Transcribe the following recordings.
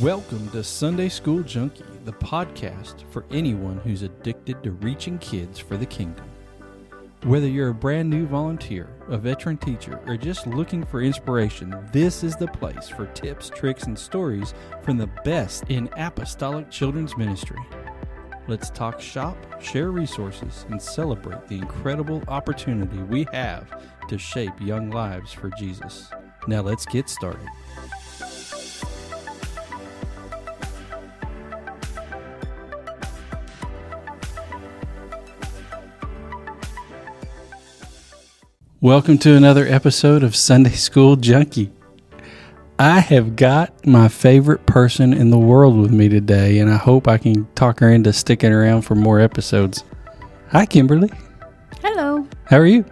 Welcome to Sunday School Junkie, the podcast for anyone who's addicted to reaching kids for the kingdom. Whether you're a brand new volunteer, a veteran teacher, or just looking for inspiration, this is the place for tips, tricks, and stories from the best in apostolic children's ministry. Let's talk shop, share resources, and celebrate the incredible opportunity we have to shape young lives for Jesus. Now let's get started. Welcome to another episode of Sunday School Junkie. I have got my favorite person in the world with me today, and I hope I can talk her into sticking around for more episodes. Hi, Kimberly. Hello. How are you?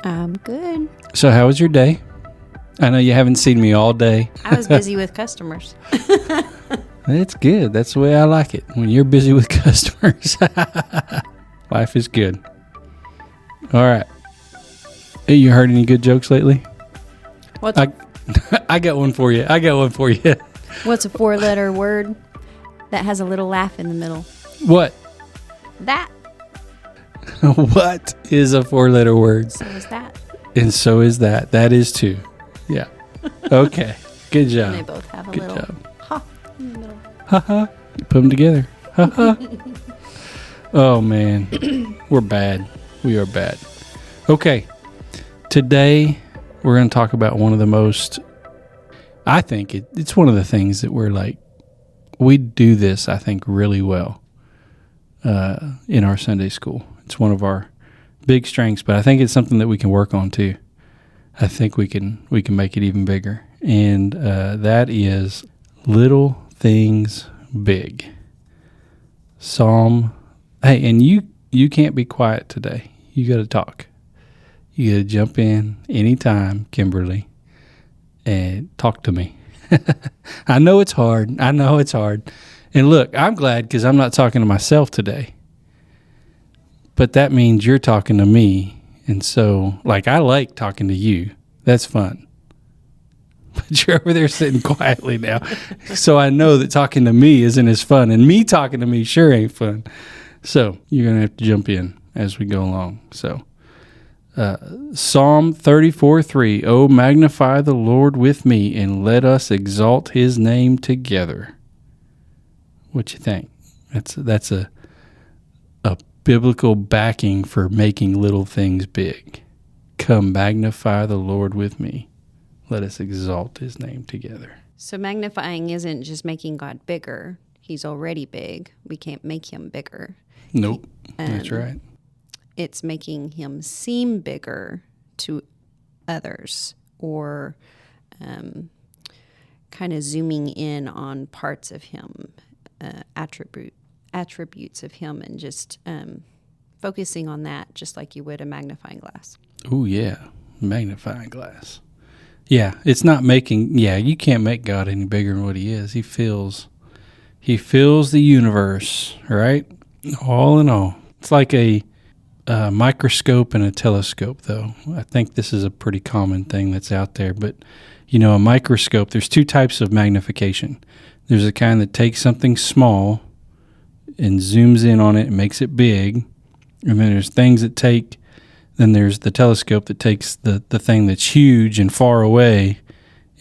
I'm good. So how was your day? I know you haven't seen me all day. I was busy with customers. That's good. That's the way I like it. When you're busy with customers. Life is good. All right. Hey, you heard any good jokes lately? I got one for you. What's a four-letter word that has a little laugh in the middle? What? That. What is a four-letter word? So is that. And so is that. That is too. Yeah. Okay. Good job. And they both have a good little job. ha in the middle. Ha ha. You put them together. Ha ha. Oh, man. We're bad. We are bad. Okay. Today, we're going to talk about one of the most, I think it's one of the things that we're like, we do this, I think, really well in our Sunday school. It's one of our big strengths, but I think it's something that we can work on too. I think we can make it even bigger. And that is little things big. Hey, and you can't be quiet today. You got to talk. You got to jump in anytime, Kimberly, and talk to me. I know it's hard. And look, I'm glad because I'm not talking to myself today. But that means you're talking to me. And so, I like talking to you. That's fun. But you're over there sitting quietly now. So I know that talking to me isn't as fun. And me talking to me sure ain't fun. So you're going to have to jump in as we go along. So. Psalm 34:3, Oh, magnify the Lord with me, and let us exalt his name together. What you think? That's a biblical backing for making little things big. Come, magnify the Lord with me. Let us exalt his name together. So magnifying isn't just making God bigger. He's already big. We can't make him bigger. Nope, that's right. It's making him seem bigger to others, or kind of zooming in on parts of him, attributes of him, and just focusing on that, just like you would a magnifying glass. Oh, yeah, magnifying glass. Yeah, it's not making, you can't make God any bigger than what he is. He fills the universe, right? All in all. It's like a microscope and a telescope, though. I think this is a pretty common thing that's out there. But, a microscope, there's two types of magnification. There's the kind that takes something small and zooms in on it and makes it big. And then there's then there's the telescope that takes the thing that's huge and far away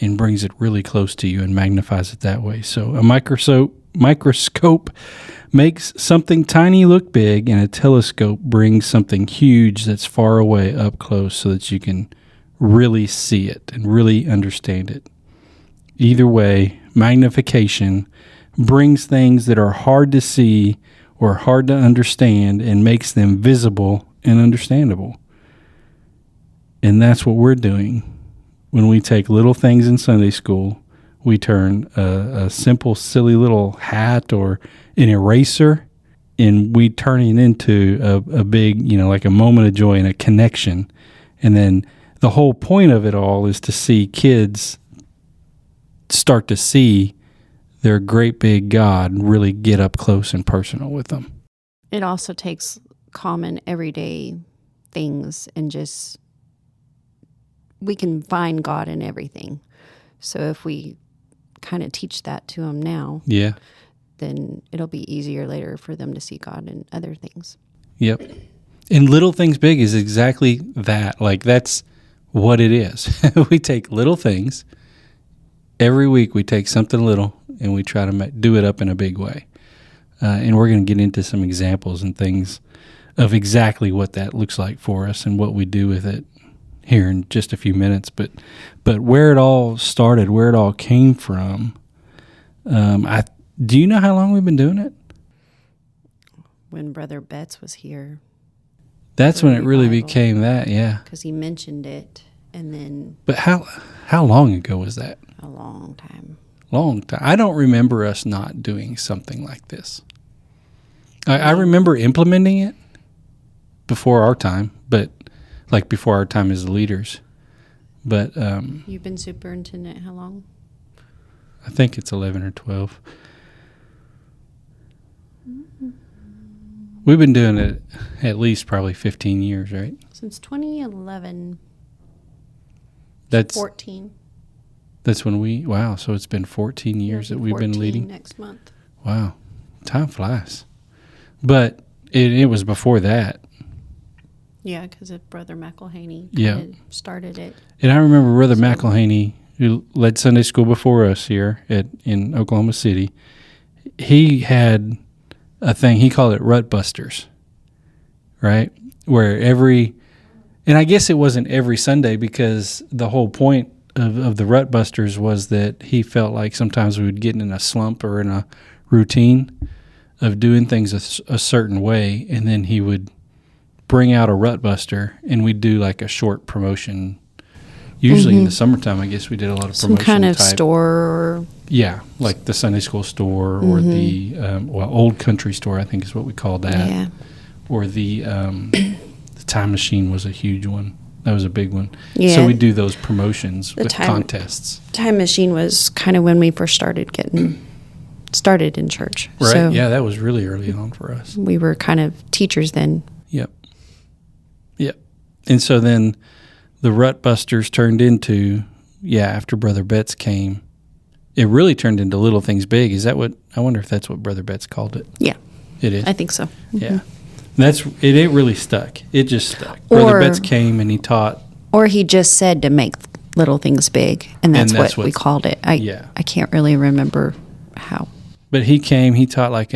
and brings it really close to you and magnifies it that way. So a microscope makes something tiny look big, and a telescope brings something huge that's far away up close so that you can really see it and really understand it. Either way, magnification brings things that are hard to see or hard to understand and makes them visible and understandable. And that's what we're doing when we take little things in Sunday school. We turn a simple, silly little hat or an eraser, and we turn it into a big, like a moment of joy and a connection. And then the whole point of it all is to see kids start to see their great big God and really get up close and personal with them. It also takes common everyday things and just, we can find God in everything. So if we kind of teach that to them now, Yeah. then it'll be easier later for them to see God in other things. Yep. And little things big is exactly that. Like, that's what it is. We take little things. Every week we take something little and we try to do it up in a big way. And we're going to get into some examples and things of exactly what that looks like for us and what we do with it here in just a few minutes. But where it all started, where it all came from, do you know how long we've been doing it? When Brother Betts was here. That's when it really revival. became that, yeah. Because he mentioned it, and then But how long ago was that? a long time. Long time. I don't remember us not doing something like this. I remember implementing it before our time, but like before our time as leaders. But You've been superintendent how long? I think it's 11 or 12. We've been doing it at least probably 15 years, right? Since 2011. That's 14. That's when so it's been 14 years that we've been leading. Next month. Wow. Time flies. But it was before that. Yeah, because of Brother McElhaney started it. And I remember Brother McElhaney, who led Sunday school before us here in Oklahoma City. He had a thing, he called it Rut Busters, right? Where and I guess it wasn't every Sunday, because the whole point of the Rut Busters was that he felt like sometimes we would get in a slump or in a routine of doing things a certain way, and then he would bring out a Rut Buster, and we'd do like a short promotion. Usually in the summertime, I guess we did a lot of promotion. Some kind of type. store. Or Yeah, like the Sunday school store or the old country store, I think is what we called that. Yeah. Or the time machine was a huge one. That was a big one. Yeah. So we do those promotions with contests. Time machine was kind of when we first started getting started in church. Right. So yeah, that was really early on for us. we were kind of teachers then. Yep. And so then the Rut Busters turned into, after Brother Betts came, it really turned into Little Things Big. Is that what, I wonder if that's what Brother Betts called it. Yeah. It is? I think so. Yeah. It really stuck. It just stuck. Brother Betts came and he taught. Or he just said to make little things big, and that's what we called it. I can't really remember how. But he came, he taught like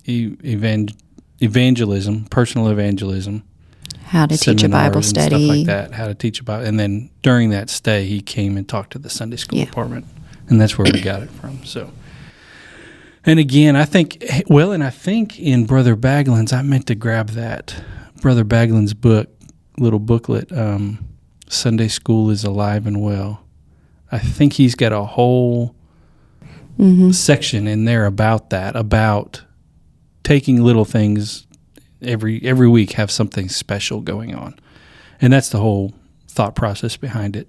evangelism, personal evangelism. How to teach a Bible study. Stuff like that, how to teach about. And then during that stay, he came and talked to the Sunday school department. And that's where we got it from. So, and again, I think in Brother Baglin's, I meant to grab that. Brother Baglin's little booklet, Sunday School is Alive and Well. I think he's got a whole section in there about that, about taking little things every week, have something special going on. And that's the whole thought process behind it.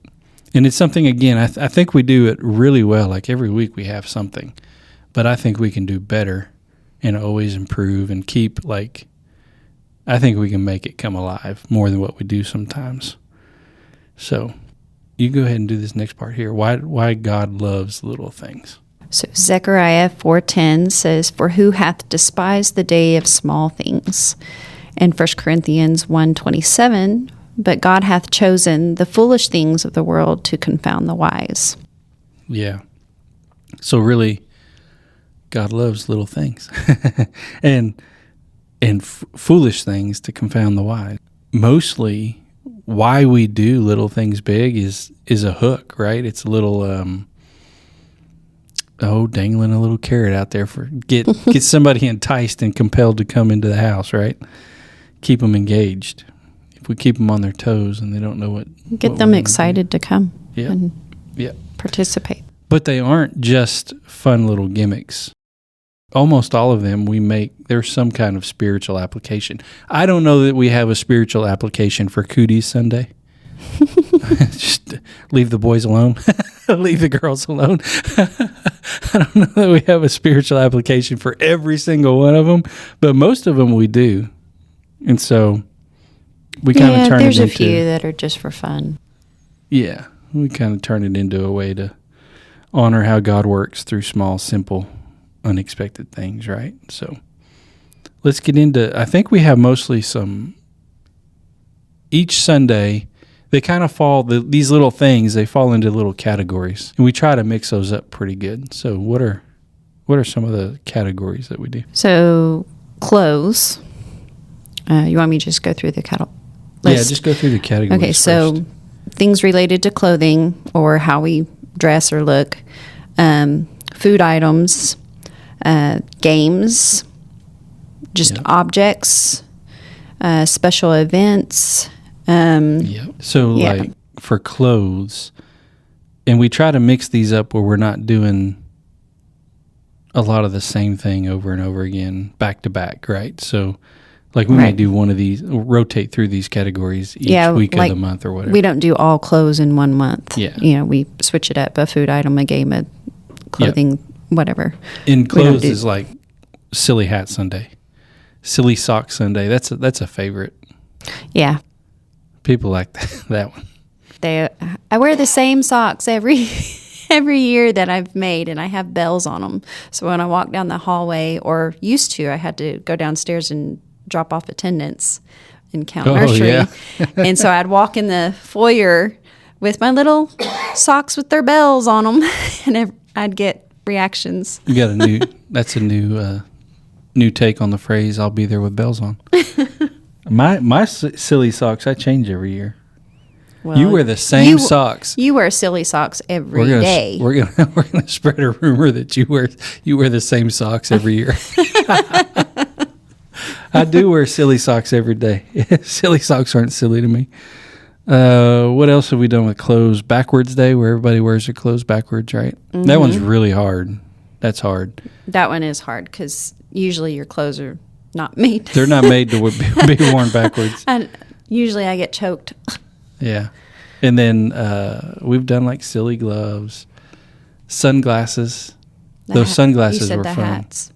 And it's something, again, I think we do it really well. Like every week we have something. But I think we can do better and always improve and keep, I think we can make it come alive more than what we do sometimes. So you go ahead and do this next part here. Why God loves little things. So Zechariah 4:10 says, "For who hath despised the day of small things?" And 1 Corinthians 1:27, "But God hath chosen the foolish things of the world to confound the wise." Yeah. So really, God loves little things and foolish things to confound the wise. Mostly why we do little things big is a hook, right? It's a little dangling a little carrot out there for get somebody enticed and compelled to come into the house, right? Keep them engaged. If we keep them on their toes and they don't know what them excited to come and participate. But they aren't just fun little gimmicks. Almost all of them there's some kind of spiritual application. I don't know that we have a spiritual application for Cooties Sunday. Just leave the boys alone. Leave the girls alone. I don't know that we have a spiritual application for every single one of them, but most of them we do. And so we kind of turn it into... there's a few that are just for fun. Yeah, we kind of turn it into a way to honor how God works through small, simple, unexpected things, right? So let's get into, I think we have mostly each Sunday, they kind of fall, these little things, they fall into little categories. And we try to mix those up pretty good. So what are some of the categories that we do? So clothes. You want me to just go through the list? Yeah, just go through the categories. Okay, so first. Things related to clothing or how we dress or look, food items, games, just objects, special events. So like for clothes, and we try to mix these up where we're not doing a lot of the same thing over and over again, back to back, right? So like we may do one of these, rotate through these categories each week of the month or whatever. We don't do all clothes in one month. Yeah. We switch it up, a food item, a game, a clothing, whatever. In clothes is like Silly Hat Sunday, Silly Sock Sunday. That's a favorite. Yeah. People like that one. I wear the same socks every year that I've made, and I have bells on them. So when I walk down the hallway, or used to, I had to go downstairs and drop off attendance and count nursery. Yeah. And so I'd walk in the foyer with my little socks with their bells on them, and I'd get reactions. You got that's a new take on the phrase, I'll be there with bells on. My silly socks, I change every year. Well, you wear the same socks. You wear silly socks every day. We're gonna spread a rumor that you wear the same socks every year. I do wear silly socks every day. Silly socks aren't silly to me. What else have we done with clothes? Backwards Day, where everybody wears their clothes backwards, right? Mm-hmm. That one's really hard. That's hard. That one is hard because usually your clothes are not made. They're not made to be worn backwards. And usually I get choked. Yeah. And then we've done like silly gloves, sunglasses. Those sunglasses were fun. Hats.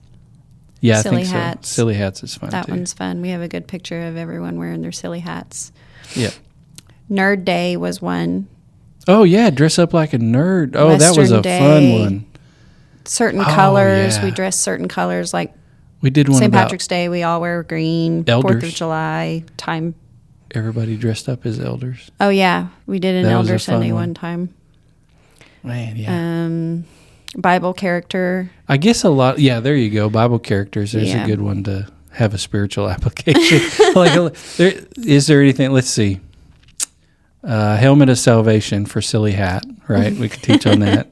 Yeah, silly I think hats. So. Silly hats is fun that too. That one's fun. We have a good picture of everyone wearing their silly hats. Yeah. Nerd Day was one. Oh, yeah. Dress up like a nerd. Oh, Western that was a Day, fun one. Certain colors. Yeah. We dress certain colors. Like we did one St. about Patrick's Day, we all wear green. Elders. 4th of July, time. Everybody dressed up as elders. Oh, yeah. We did an Elder Sunday one time. Man, yeah. Bible character. I guess a lot. Yeah, there you go. Bible characters. There's a good one to have a spiritual application. Is there anything? Let's see. Helmet of salvation for silly hat. Right, we could teach on that.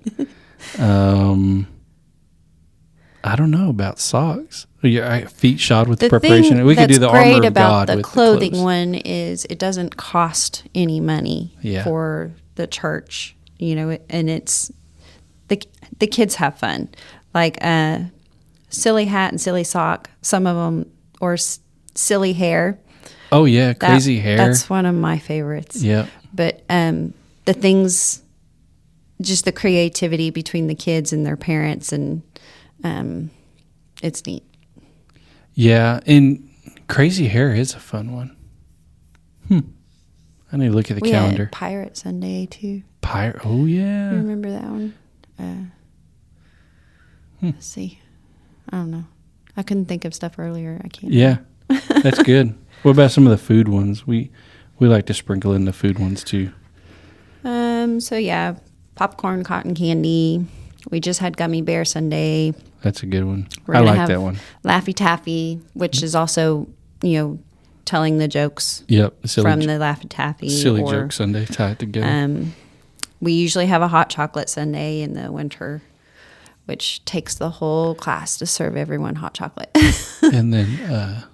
I don't know about socks. Your feet shod with the preparation. We could do the armor of God. Great about the with clothing the one is it doesn't cost any money for the church. And it's the kids have fun, like silly hat and silly sock. Some of them, or silly hair. Oh yeah, crazy hair. That's one of my favorites. Yeah. But the things, just the creativity between the kids and their parents, and it's neat. Yeah, and crazy hair is a fun one. I need to look at the calendar. Had Pirate Sunday too. Oh yeah. You remember that one? Let's see. I don't know. I couldn't think of stuff earlier. I can't. Yeah, that's good. What about some of the food ones? We like to sprinkle in the food ones too. So yeah, popcorn, cotton candy. We just had Gummy Bear Sunday. That's a good one. I like that one. Laffy Taffy, which is also, telling the jokes. Yep. From the Laffy Taffy. Silly joke Sunday tied together. We usually have a hot chocolate Sunday in the winter, which takes the whole class to serve everyone hot chocolate. And then,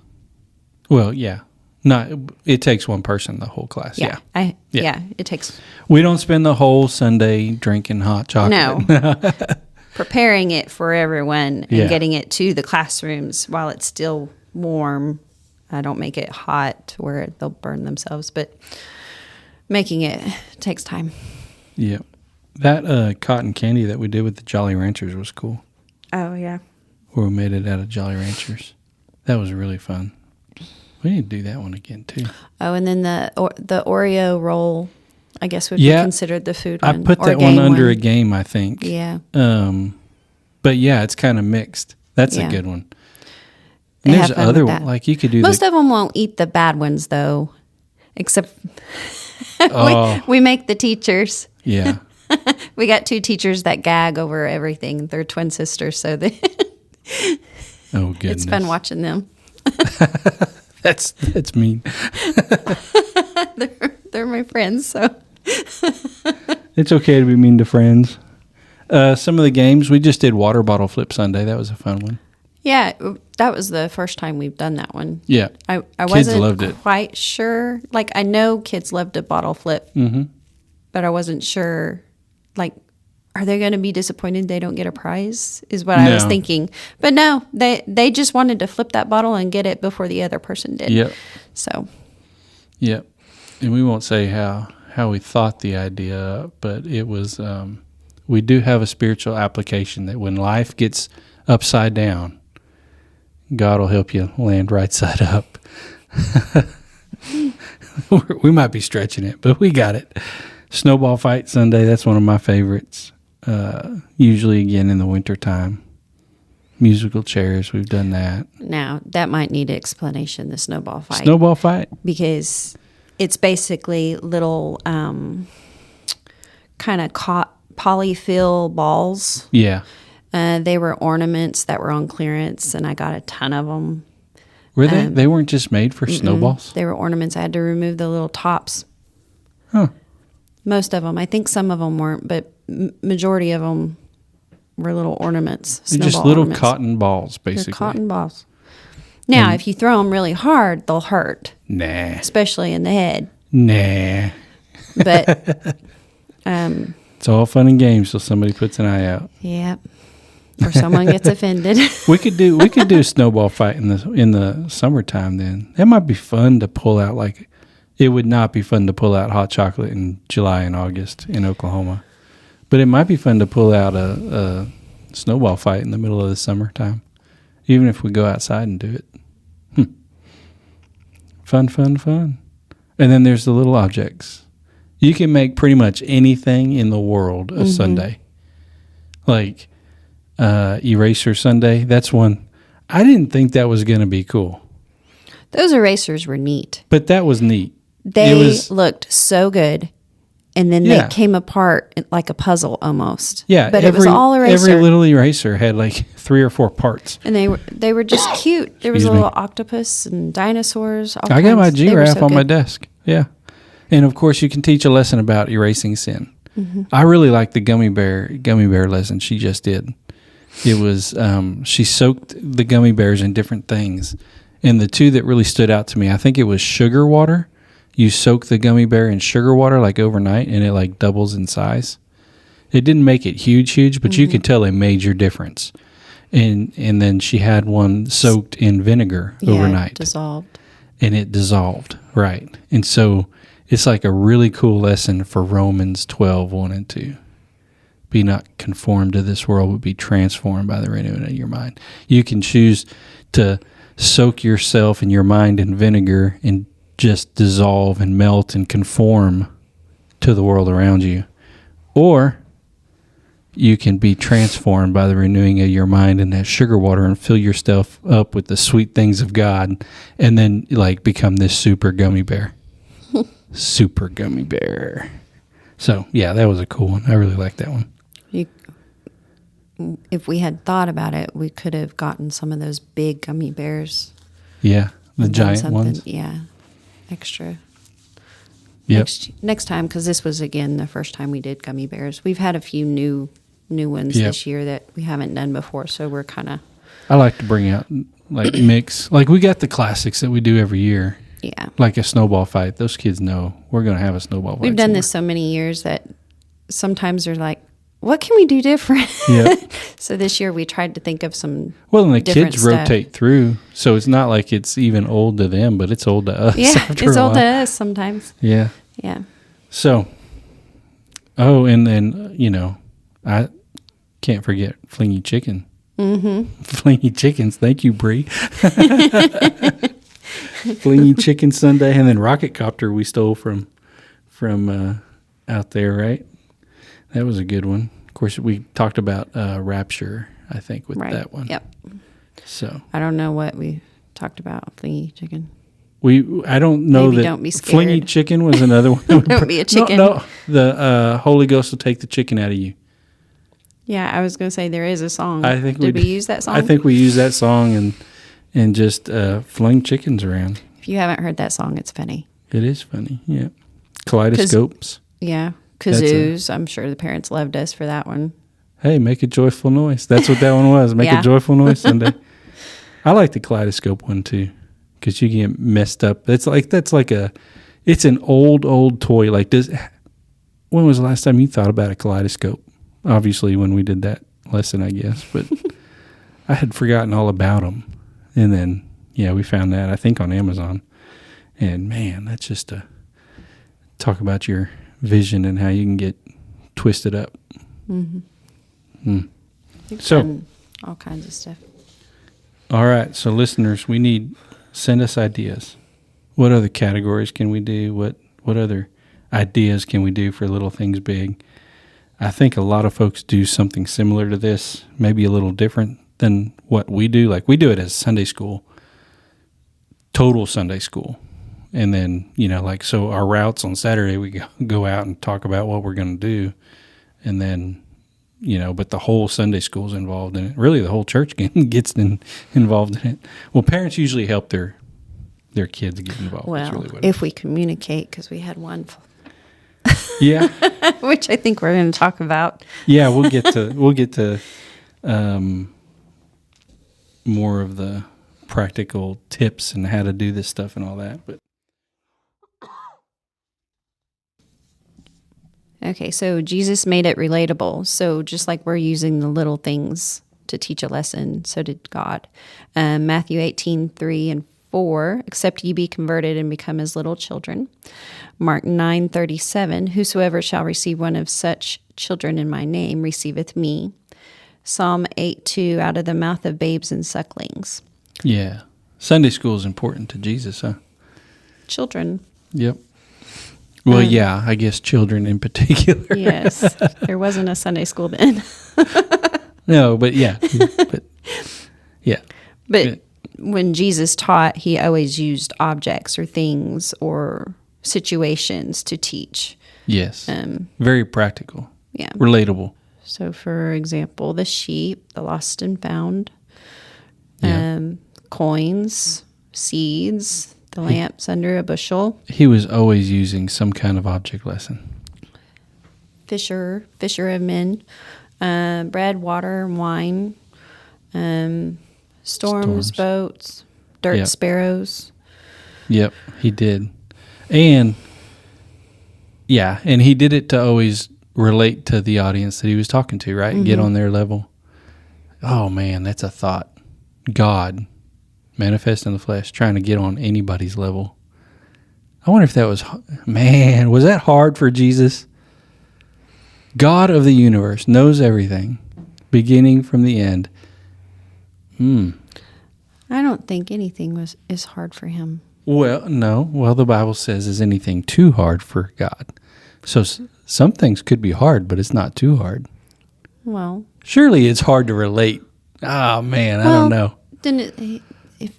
it takes one person, the whole class. Yeah. It takes. We don't spend the whole Sunday drinking hot chocolate. No. Preparing it for everyone and getting it to the classrooms while it's still warm. I don't make it hot where they'll burn themselves, but making it takes time. Yeah. That cotton candy that we did with the Jolly Ranchers was cool. Oh, yeah. Where we made it out of Jolly Ranchers. That was really fun. We need to do that one again, too. Oh, and then the Oreo roll I guess would be considered the food one. I put that one under a game, I think. Yeah. But yeah, it's kind of mixed. That's a good one. They And there's have fun other with ones, that. like you could do. Most of them won't eat the bad ones, though, except Oh. we make the teachers. Yeah. We got 2 teachers that gag over everything. They're twin sisters, so Oh goodness. it's fun watching them. That's mean. They're my friends, so. It's okay to be mean to friends. Some of the games, we just did water bottle flip Sunday. That was a fun one. Yeah, that was the first time we've done that one. Yeah. I Kids wasn't loved it. quite sure. Like, I know kids loved a bottle flip, but I wasn't sure, like, are they going to be disappointed they don't get a prize is what I was thinking. But no, they just wanted to flip that bottle and get it before the other person did. Yep. So. Yep. And we won't say how we thought the idea up, but it was, we do have a spiritual application that when life gets upside down, God will help you land right side up. We might be stretching it, but we got it. Snowball fight Sunday, that's one of my favorites. Usually again in the wintertime. Musical chairs, we've done that. Now, that might need explanation, the snowball fight. Snowball fight? Because it's basically little kind of polyfill balls. Yeah. They were ornaments that were on clearance, and I got a ton of them. Were they? They weren't just made for snowballs? They were ornaments. I had to remove the little tops. Huh. Most of them. I think some of them weren't, but majority of them were little ornaments. They're just snowball little ornaments. cotton balls, basically. They're cotton balls. Now, if you throw them really hard, they'll hurt, Nah. especially in the head. Nah. But, It's all fun and games till somebody puts an eye out. yeah. Or someone gets offended. We could do a snowball fight in the summertime then. That might be fun to pull out. Like, it would not be fun to pull out hot chocolate in July and August in Oklahoma. But it might be fun to pull out a snowball fight in the middle of the summertime, even if we go outside and do it. Fun, fun, fun. And then there's the little objects. You can make pretty much anything in the world a Sunday. Like Eraser Sunday, that's one. I didn't think that was going to be cool. Those erasers were neat. But that was neat. They looked so good. And then they came apart like a puzzle almost. Yeah, but it was all eraser. Every little eraser had like 3 or 4 parts. And they were just cute. There was a little octopus and dinosaurs. I got my giraffe on my desk. Yeah. And of course you can teach a lesson about erasing sin. I really like the gummy bear lesson she just did. It was she soaked the gummy bears in different things. And the 2 that really stood out to me, I think it was sugar water. You soak the gummy bear in sugar water like overnight, and it like doubles in size. It didn't make it huge, but you could tell a major difference. And then she had one soaked in vinegar overnight. Dissolved. And it dissolved, right. And so it's like a really cool lesson for Romans 12:1 and 2. Be not conformed to this world, but be transformed by the renewing of your mind. You can choose to soak yourself and your mind in vinegar and just dissolve and melt and conform to the world around you. Or you can be transformed by the renewing of your mind in that sugar water and fill yourself up with the sweet things of God and then like become this super gummy bear. Super gummy bear. So, yeah, that was a cool one. I really like that one. If we had thought about it, we could have gotten some of those big gummy bears. Yeah, the giant ones. Yeah, extra. Yep. Next time, because this was, again, the first time we did gummy bears. We've had a few new ones this year that we haven't done before, so we're kind of... I like to bring out, like, mix. Like, we got the classics that we do every year. Yeah. Like a snowball fight. Those kids know we're going to have a snowball fight. We've done this so many years that sometimes they're like, what can we do different? Yeah. So this year we tried to think of some Well, and the kids stuff. rotate through, so it's not like it's even old to them, but it's old to us. Yeah, after it's a old to while. us sometimes. Yeah. Yeah. So, and then, I can't forget Flingy Chicken. Mm-hmm. Flingy Chickens. Thank you, Bree. Flingy Chicken Sunday, and then Rocket Copter we stole from out there, right? That was a good one. Of course, we talked about rapture, I think, with that one. Yep. So I don't know what we talked about. Flingy chicken. I don't know Maybe that don't be scared. flingy chicken was another one. Don't be a chicken. No, the Holy Ghost will take the chicken out of you. Yeah, I was going to say there is a song. I think Did we use that song? I think we used that song and just fling chickens around. If you haven't heard that song, it's funny. It is funny, yeah. Kaleidoscopes. Yeah, kazoos. I'm sure the parents loved us for that one. Hey, make a joyful noise. That's what that one was. Make a joyful noise Sunday. I like the kaleidoscope one too, because you get messed up. It's an old toy. Like this. When was the last time you thought about a kaleidoscope? Obviously, when we did that lesson, I guess. But I had forgotten all about them, and then we found that I think on Amazon. And man, that's just talk about your vision and how you can get twisted up. Mm-hmm. So all kinds of stuff. All right, so listeners, send us ideas. What other categories can we do? What other ideas can we do for Little Things Big? I think a lot of folks do something similar to this, maybe a little different than what we do. Like we do it as Sunday school, total Sunday school. And then, so our routes on Saturday, we go out and talk about what we're going to do. And then, but the whole Sunday school's involved in it. Really, the whole church gets involved in it. Well, parents usually help their kids get involved. Well, really if we communicate, because we had one. Yeah. Which I think we're going to talk about. Yeah, we'll get to more of the practical tips and how to do this stuff and all that. But okay, so Jesus made it relatable. So just like we're using the little things to teach a lesson, so did God. Matthew 18:3-4, except ye be converted and become as little children. Mark 9:37, whosoever shall receive one of such children in my name receiveth me. Psalm 8:2, out of the mouth of babes and sucklings. Yeah. Sunday school is important to Jesus, huh? Children. Yep. Well, I guess children in particular. Yes. There wasn't a Sunday school then. No, but yeah. But when Jesus taught, he always used objects or things or situations to teach. Yes. Very practical. Yeah. Relatable. So, for example, the sheep, the lost and found, coins, seeds, the lamps under a bushel. He was always using some kind of object lesson. Fisher of men, bread, water, wine, storms, boats, dirt sparrows. Yep, he did. And he did it to always relate to the audience that he was talking to, right? Mm-hmm. Get on their level. Oh, man, that's a thought. God, manifest in the flesh, trying to get on anybody's level. I wonder if that was that hard for Jesus? God of the universe knows everything, beginning from the end. I don't think anything is hard for him. Well, no. Well, the Bible says, is anything too hard for God? So some things could be hard, but it's not too hard. Well, surely it's hard to relate. Oh, man, I don't know. Didn't he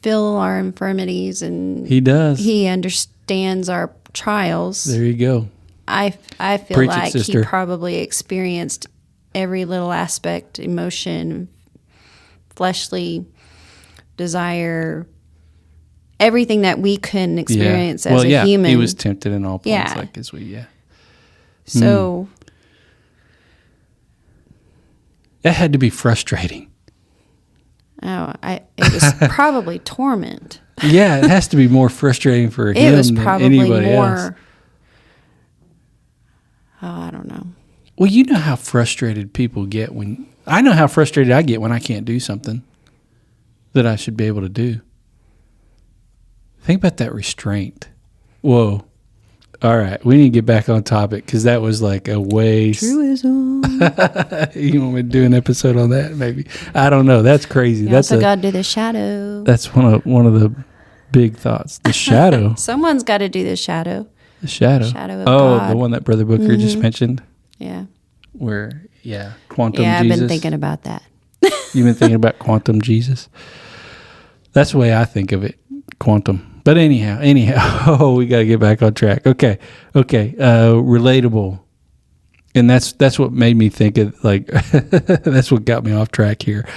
feel our infirmities, and he does. He understands our trials. There you go. I feel Preach like it, he probably experienced every little aspect, emotion, fleshly desire, everything that we couldn't experience as a human. He was tempted in all points, like as we. So that had to be frustrating. Oh, it was probably torment. Yeah, it has to be more frustrating for him was probably than anybody more, else. Oh, I don't know. Well, you know how frustrated people get I know how frustrated I get when I can't do something that I should be able to do. Think about that restraint. Whoa. All right, we need to get back on topic because that was like a waste. Truism. You want me to do an episode on that? Maybe. I don't know. That's crazy. That's got to do the shadow. That's one of the big thoughts. The shadow. Someone's got to do the shadow. The shadow. Shadow of God. The one that Brother Booker just mentioned. Yeah. Where, quantum Yeah, Jesus. I've been thinking about that. You've been thinking about quantum Jesus? That's the way I think of it, quantum. But anyhow, we got to get back on track. Okay. Relatable. And that's what made me think of, like, that's what got me off track here.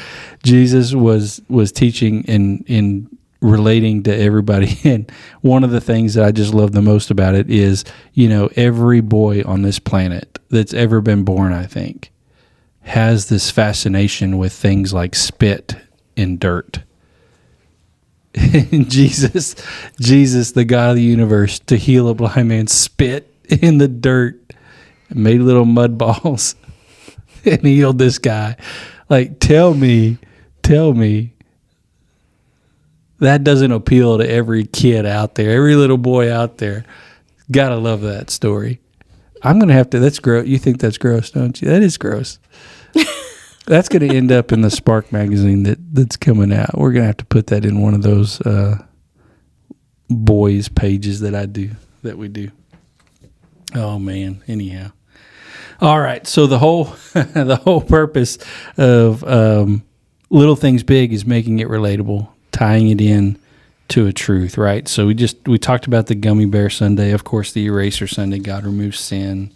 Jesus was teaching in relating to everybody. And one of the things that I just love the most about it is, every boy on this planet that's ever been born, I think, has this fascination with things like spit and dirt. And Jesus, the God of the universe, to heal a blind man, spit in the dirt, made little mud balls, and healed this guy. Like, tell me that doesn't appeal to every kid out there, every little boy out there. Gotta love that story. I'm gonna have to. That's gross. You think that's gross, don't you? That is gross. That's going to end up in the Spark magazine that's coming out. We're going to have to put that in one of those boys pages that we do. Oh man. Anyhow. All right. So the whole purpose of Little Things Big is making it relatable, tying it in to a truth, right? So we talked about the Gummy Bear Sunday, of course, the Eraser Sunday, God removes sin,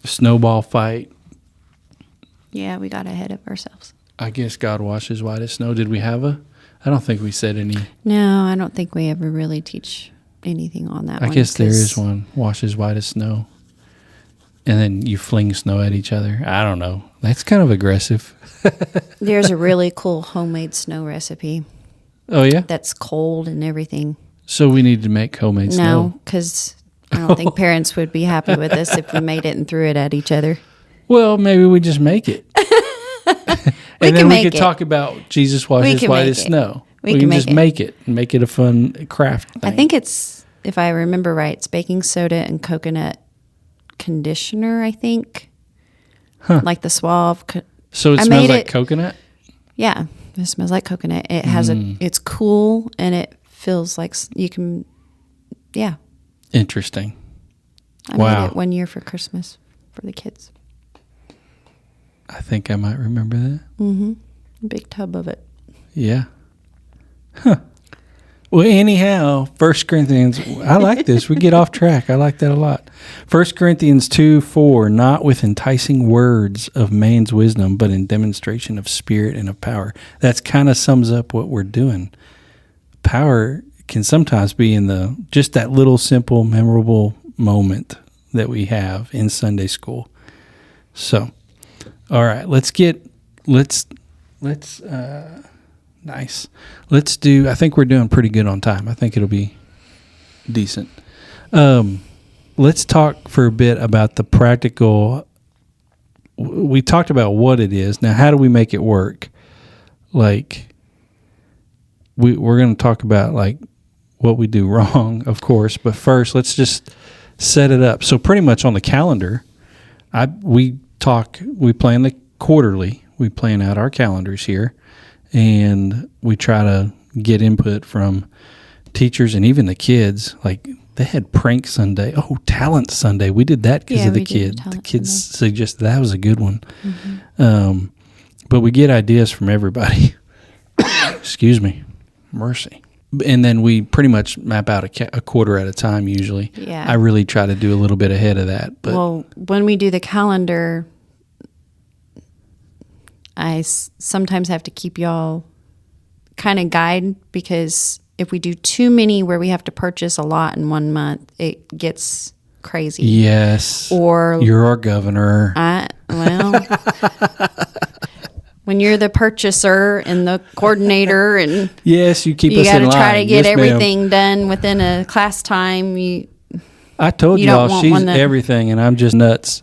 snowball fight. Yeah, we got ahead of ourselves. I guess God washes white as snow. Did we have I don't think we said any. No, I don't think we ever really teach anything on that I one. guess there is one, washes white as snow. And then you fling snow at each other. I don't know. That's kind of aggressive. There's a really cool homemade snow recipe. Oh, yeah? That's cold and everything. So we need to make homemade snow. No, because I don't think parents would be happy with us if we made it and threw it at each other. Well, maybe we just make it. And then we could talk about Jesus washes white as snow. We can just make it and make it a fun craft thing. I think it's, if I remember right, it's baking soda and coconut conditioner, I think. Huh. Like the Suave. So it smells like coconut? Yeah, it smells like coconut. It has it's cool and it feels like you can, yeah. Interesting. I made it one year for Christmas for the kids. I think I might remember that. Mm-hmm. A big tub of it. Yeah. Huh. Well, anyhow, 1 Corinthians, I like this. We get off track. I like that a lot. 1 Corinthians 2:4, not with enticing words of man's wisdom, but in demonstration of spirit and of power. That's kind of sums up what we're doing. Power can sometimes be in just that little simple, memorable moment that we have in Sunday school. So, all right, nice. Let's do, I think we're doing pretty good on time. I think it'll be decent. Let's talk for a bit about the practical. We talked about what it is. Now, how do we make it work? Like, we're going to talk about, like, what we do wrong, of course. But first, let's just set it up. So pretty much on the calendar, we plan the quarterly. We plan out our calendars here. And we try to get input from teachers and even the kids. Like, they had prank Sunday. Oh, talent Sunday. We did that because of the kids. The kids suggested that was a good one. Mm-hmm. But we get ideas from everybody. Excuse me. Mercy. And then we pretty much map out a quarter at a time usually. Yeah. I really try to do a little bit ahead of that. But well, when we do the calendar, I sometimes have to keep y'all kind of guide, because if we do too many where we have to purchase a lot in 1 month, it gets crazy. Yes. Or you're our governor. When you're the purchaser and the coordinator, and yes, you keep us in line. You got to try to get everything done within a class time. I told y'all she's everything, and I'm just nuts.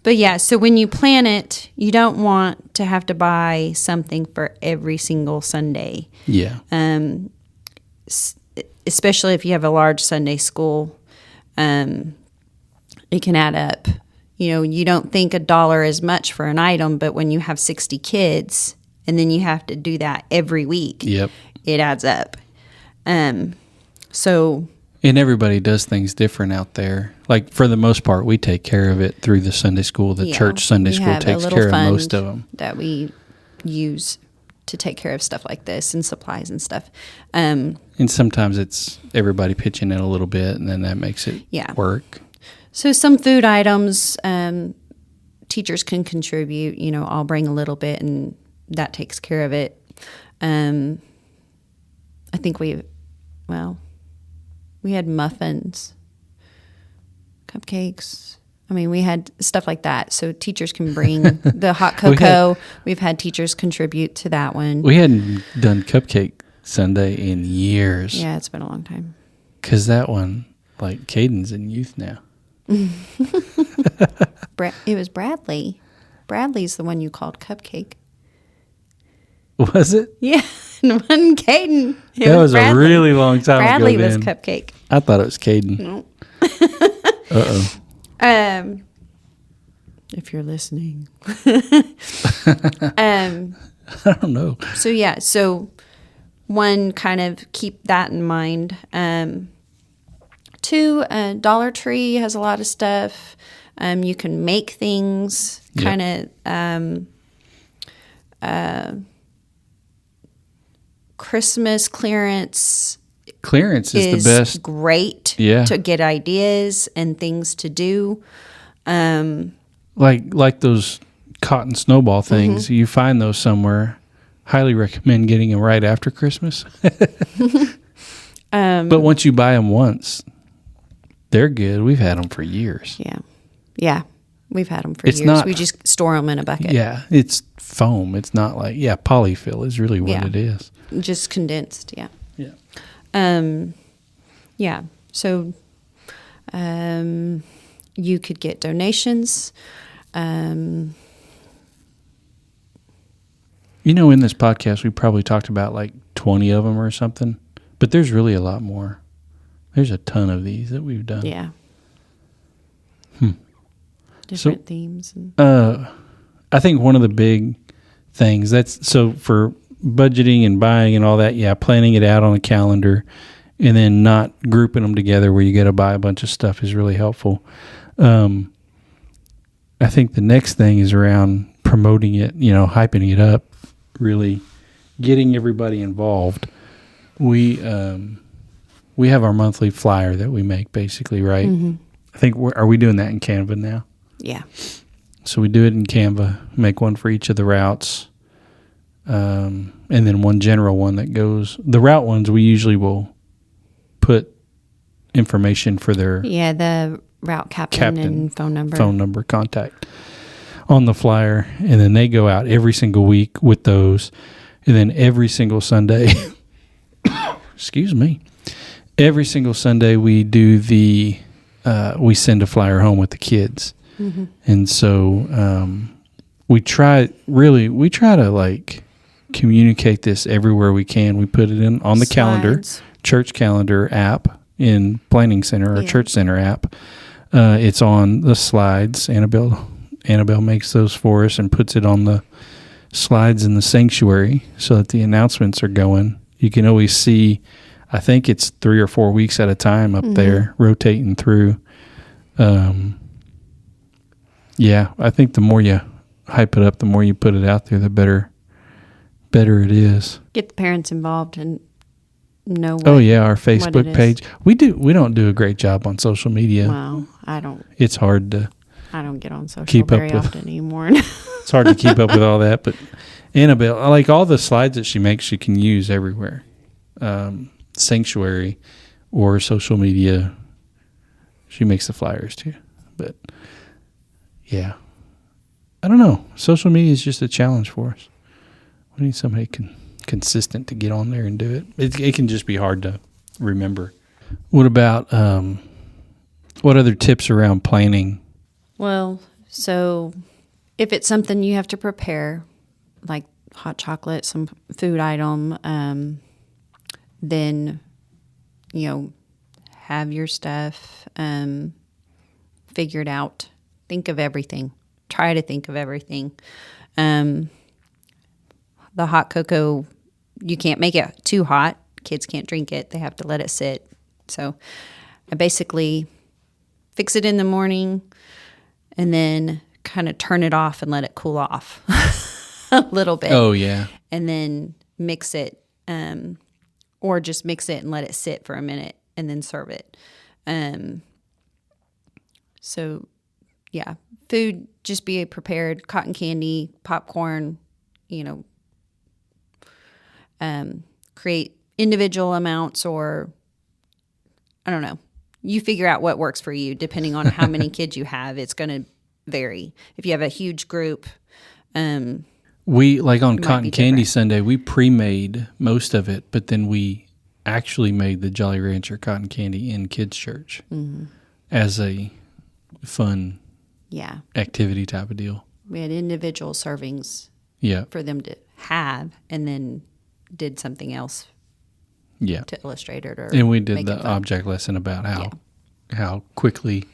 But yeah, so when you plan it, you don't want to have to buy something for every single Sunday. Yeah. Especially if you have a large Sunday school, it can add up. You know, you don't think $1 is much for an item, but when you have 60 kids and then you have to do that every week. Yep. It adds up. So. And everybody does things different out there. Like, for the most part, we take care of it through the Sunday school. The church Sunday school takes care of most of them. That we use to take care of stuff like this and supplies and stuff. And sometimes it's everybody pitching in a little bit, and then that makes it work. So some food items, teachers can contribute. I'll bring a little bit, and that takes care of it. I think we had muffins, cupcakes. We had stuff like that. So teachers can bring the hot cocoa. We've had teachers contribute to that one. We hadn't done Cupcake Sunday in years. Yeah, it's been a long time. Because that one, like, Caden's in youth now. It was Bradley. Bradley's the one you called Cupcake. Was it? Yeah, and one Caden. That was a really long time Bradley ago. Bradley was Cupcake. I thought it was Caden. No. Uh-oh. If you're listening. I don't know. So one, kind of keep that in mind. Two, Dollar Tree has a lot of stuff. You can make things, kind of Christmas clearance. Clearance is the best. Great to get ideas and things to do. Like those cotton snowball things. Mm-hmm. You find those somewhere. Highly recommend getting them right after Christmas. But once you buy them once, they're good. We've had them for years. Yeah. We've had them for years. We just store them in a bucket. Yeah, it's foam. It's not like, polyfill is really what it is. Just condensed, Yeah. So you could get donations. In this podcast, we probably talked about like 20 of them or something, but there's really a lot more. There's a ton of these that we've done. Yeah. Different themes. I think one of the big things for budgeting and buying and all that, planning it out on a calendar and then not grouping them together where you got to buy a bunch of stuff is really helpful. I think the next thing is around promoting it, hyping it up, really getting everybody involved. We have our monthly flyer that we make, basically, right? Mm-hmm. I think are we doing that in Canva now? Yeah. So we do it in Canva, make one for each of the routes, and then one general one that goes. The route ones we usually will put information for their the route captain and phone number contact on the flyer, and then they go out every single week with those, and then every single Sunday excuse me, every single Sunday we do we send a flyer home with the kids. Mm-hmm. And so we try to like communicate this everywhere we can. We put it in on the calendar, church calendar app in Planning Center or Church Center app. It's on the slides. Annabelle makes those for us and puts it on the slides in the sanctuary so that the announcements are going. You can always see, I think it's 3 or 4 weeks at a time up there, rotating through. I think the more you hype it up, the more you put it out there, the better it is. Get the parents involved and know what. Our Facebook page. We don't do a great job on social media. Well, I don't. It's hard to. I don't get on social very often anymore. It's hard to keep up with all that, but Annabelle, I like all the slides that she makes, she can use everywhere. Sanctuary or social media. She makes the flyers too. But I don't know. Social media is just a challenge for us. We need somebody consistent to get on there and do it. It can just be hard to remember. What about what other tips around planning? Well, so if it's something you have to prepare, like hot chocolate, some food item, then, have your stuff figured out. Think of everything. Try to think of everything. The hot cocoa, you can't make it too hot. Kids can't drink it. They have to let it sit. So I basically fix it in the morning and then kind of turn it off and let it cool off a little bit. Oh, yeah. And then mix it, or just mix it and let it sit for a minute and then serve it. So, yeah, food, just be prepared. Cotton candy, popcorn, create individual amounts, or I don't know. You figure out what works for you depending on how many kids you have. It's going to vary. If you have a huge group, we, like on Cotton Candy Sunday, we pre-made most of it, but then we actually made the Jolly Rancher cotton candy in kids' church as a fun activity type of deal. We had individual servings for them to have, and then did something else to illustrate it. And we did the object lesson about how quickly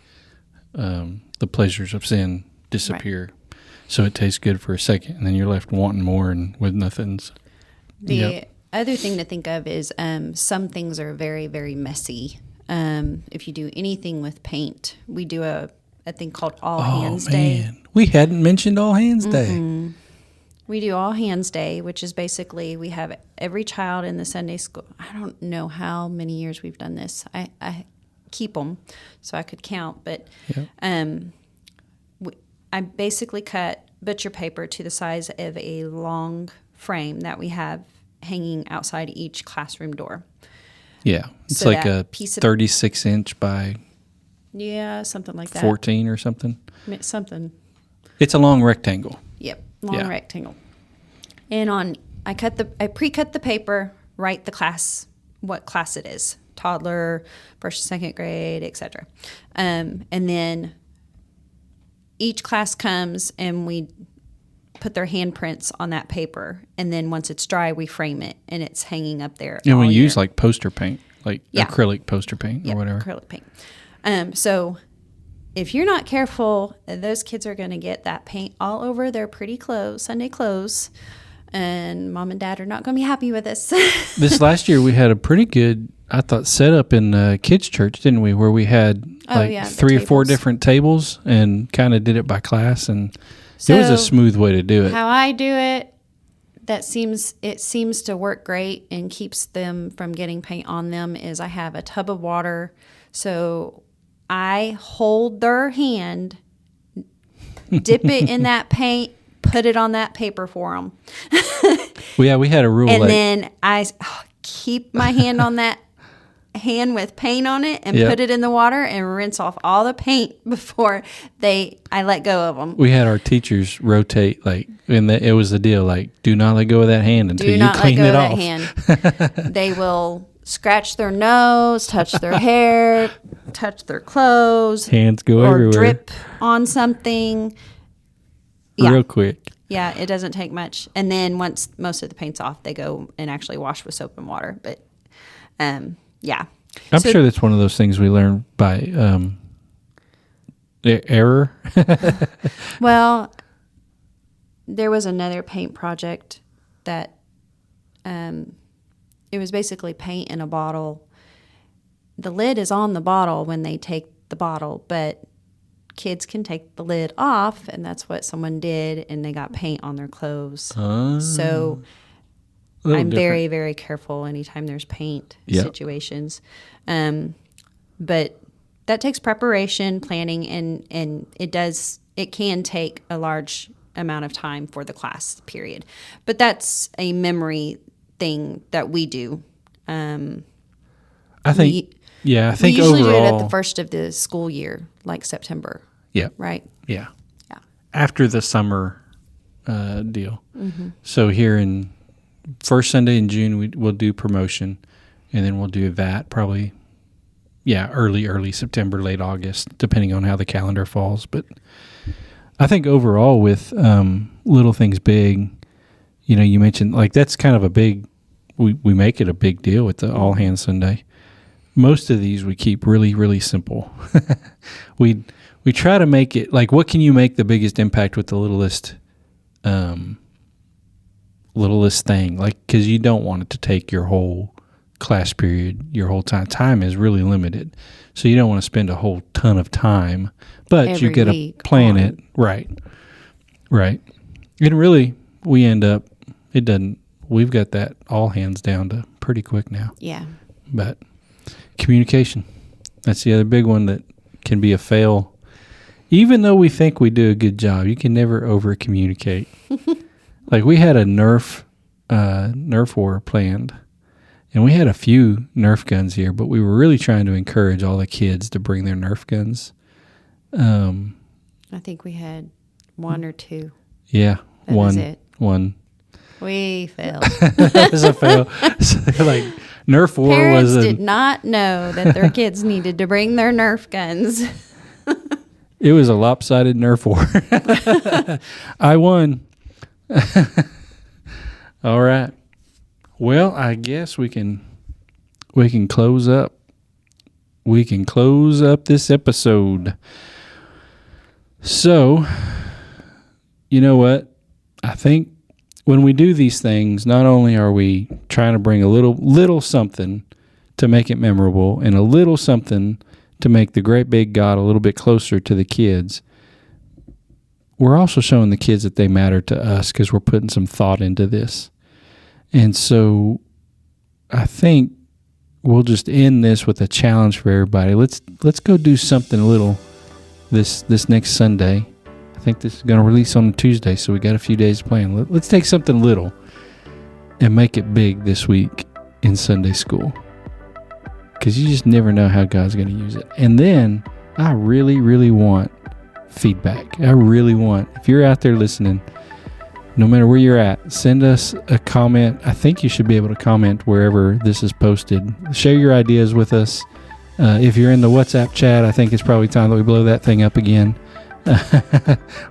the pleasures of sin disappear. Right. So it tastes good for a second, and then you're left wanting more and with nothing. The other thing to think of is some things are very, very messy. If you do anything with paint, we do a thing called All Hands Day. We hadn't mentioned All Hands Day. We do All Hands Day, which is basically we have every child in the Sunday school. I don't know how many years we've done this. I keep them so I could count, but I basically cut butcher paper to the size of a long frame that we have hanging outside each classroom door. Yeah, it's so like a piece of 36-inch by something like that. 14 or something. Something. It's a long rectangle. Yep, long rectangle. And I pre-cut the paper, write the class, what class it is, toddler, first, second grade, etc. And then each class comes and we put their handprints on that paper, and then once it's dry, we frame it, and it's hanging up there. And we use like poster paint, like acrylic poster paint or whatever. Acrylic paint. So if you're not careful, those kids are going to get that paint all over their pretty clothes, Sunday clothes, and mom and dad are not going to be happy with us. This last year, we had a pretty good, I thought, setup in kids' church, didn't we? Where we had three or four different tables and kind of did it by class, and it was a smooth way to do it. How I do it, it seems to work great and keeps them from getting paint on them, is I have a tub of water. So I hold their hand, dip it in that paint, put it on that paper for them. Well, we had a rule. And then I keep my hand on that hand with paint on it and put it in the water and rinse off all the paint before I let go of them. We had our teachers rotate, and it was the deal, do not let go of that hand until you clean it off. Do not let go of that hand. They will scratch their nose, touch their hair, touch their clothes. Hands go everywhere. Or drip on something. Real quick. Yeah, it doesn't take much. And then once most of the paint's off, they go and actually wash with soap and water. But, I'm sure that's one of those things we learn by error. Well, there was another paint project that it was basically paint in a bottle. The lid is on the bottle when they take the bottle, but kids can take the lid off, and that's what someone did, and they got paint on their clothes. So I'm very, very careful anytime there's paint situations. But that takes preparation, planning, and it can take a large amount of time for the class period. But that's a memory thing that we do. I think we usually overall, do it at the first of the school year, like September. Yeah. Right? Yeah. After the summer deal. Mm-hmm. So here in first Sunday in June, we'll do promotion, and then we'll do that probably, early September, late August, depending on how the calendar falls. But I think overall with Little Things Big, you mentioned, that's kind of a big, we make it a big deal with the All Hands Sunday. Most of these we keep really, really simple. We try to make it, what can you make the biggest impact with the littlest littlest thing, like, because you don't want it to take your whole class period, your whole time. Time is really limited, so you don't want to spend a whole ton of time, but you got to plan it. Right. And really, we end up, we've got that all hands down to pretty quick now. Yeah. But communication, that's the other big one that can be a fail. Even though we think we do a good job, you can never over communicate. Like, we had a Nerf war planned, and we had a few Nerf guns here, but we were really trying to encourage all the kids to bring their Nerf guns. I think we had one or two. Yeah, that was it. One. We failed. That was a fail. So, like, Nerf war Parents did not know that their kids needed to bring their Nerf guns. It was a lopsided Nerf war. I won. All right. Well, I guess we can close up. We can close up this episode. So, you know what? I think when we do these things, not only are we trying to bring a little something to make it memorable, and a little something to make the great big God a little bit closer to the kids, we're also showing the kids that they matter to us, because we're putting some thought into this. And so I think we'll just end this with a challenge for everybody. Let's go do something little this next Sunday. I think this is going to release on a Tuesday, so we got a few days to plan. Let's take something little and make it big this week in Sunday school, because you just never know how God's going to use it. And then I really, really want feedback. I really want, if you're out there listening, no matter where you're at, send us a comment. I think you should be able to comment wherever this is posted. Share your ideas with us. If you're in the WhatsApp chat, I think it's probably time that we blow that thing up again.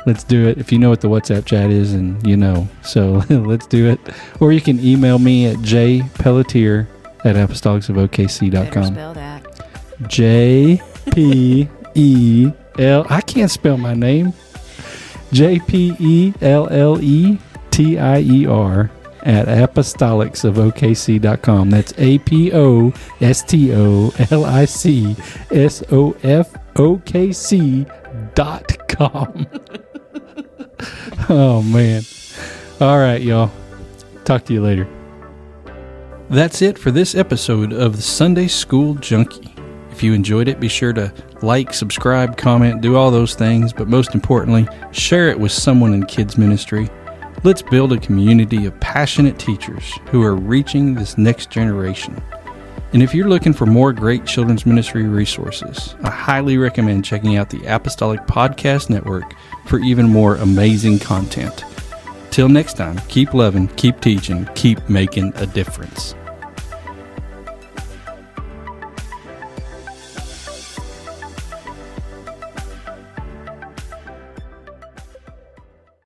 Let's do it. If you know what the WhatsApp chat is, and you know, so let's do it. Or you can email me at jpelletier@apostolicsofokc.com. Spell that. JPEL. I can't spell my name. JPELLETIER @apostolicsofokc.com. That's APOSTOLICSOFOKC.com. Oh, man. All right, y'all. Talk to you later. That's it for this episode of the Sunday School Junkie. If you enjoyed it, be sure to like, subscribe, comment, do all those things, but most importantly, share it with someone in kids ministry. Let's build a community of passionate teachers who are reaching this next generation. And if you're looking for more great children's ministry resources, I highly recommend checking out the Apostolic Podcast Network for even more amazing content. Till next time, keep loving, keep teaching, keep making a difference.